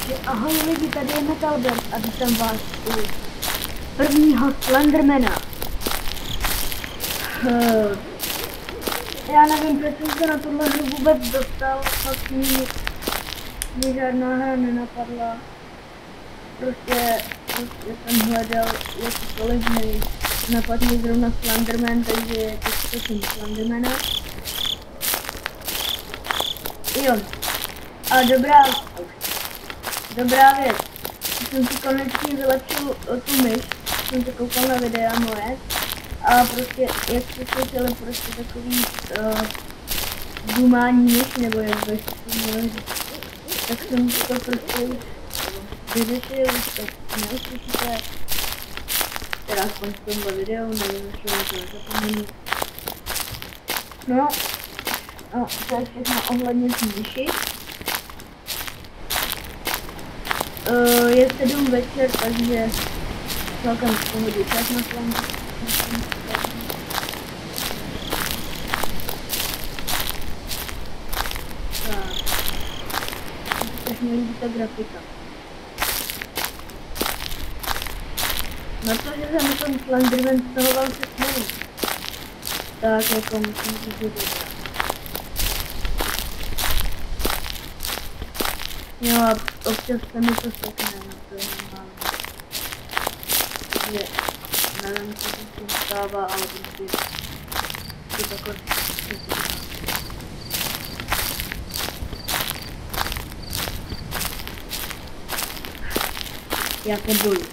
Takže ahoj lidi, tady je Metalbert a vítám vás u prvního Slendermana. Já nevím, proč jsem se na tuhle hru vůbec dostal, fakt mě žádná hra nenapadla. Prostě jsem hledal jakýkoliv hry. Napadl mi zrovna Slenderman, takže teď jsem Slendermana. Jo. A dobrá věc. Jsem si konečně vylepšil tu myš, jsem se koukal na videa moje a prostě jak jste slyšeli prostě takový dumání myš, nebo jak bych to měl říct, tak jsem to prostě už vyřešil, už to neuslyšíte, teda aspoň v tomhle videu, nevím, jestli vám to nezapomenu. No, to je všechno ohledně myši. Je 7 večer, takže celkem v pohodě čas na tom. Tak mě líbí ta grafika. Na to, že jsem ten Slenderman stahoval se směru. Tak jako musím říct, že dobrá. Jo, a občas se mi to sekne, no to je normální. Takže nevím, co se s tím stává, ale prostě to takhle se stává. Já se bojím.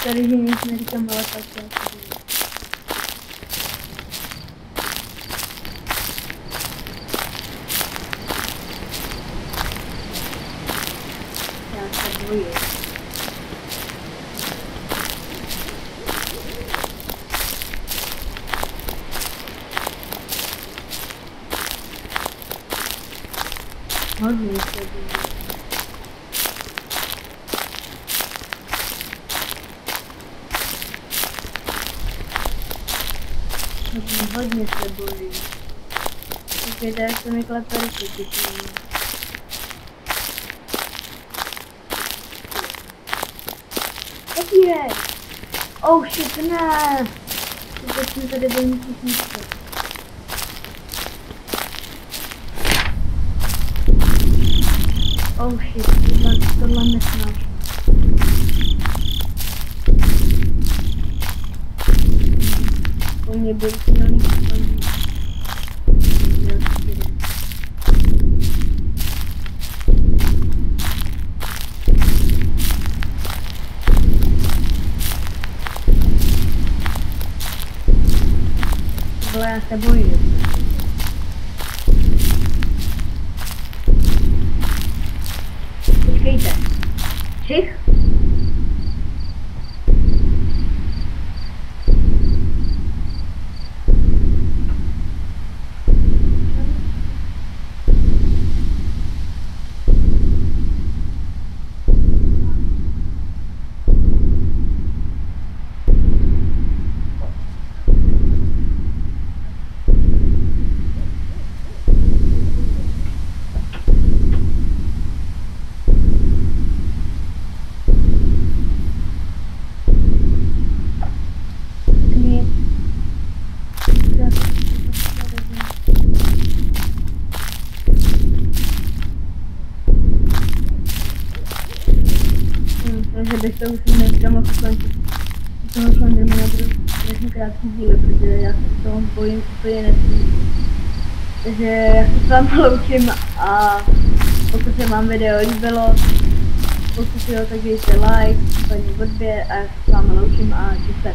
Tady, že nic neříkám, ale tak já se bojím. Já se bojím. Hodně se bojím. Hodně se bojím. Počkejte, jak se mi klepe ruky, děkuji. Jaký je? Oh shit, ne! Teď jsme tady do nějakých místů. Oh shit, tohle nesnáším. To mě byl silný spojení. Tohle já se bojím. Počkejte. Čich? Takže bych to už dneska mohl skončit. Toho Slendermana budu strašně krátký díly, protože já se toho bojím úplně nesmím. Takže já se s vámi loučím a pokud se vám video líbilo, pokud jo, tak dejte like, případně odběr a já se s vámi loučím a čus.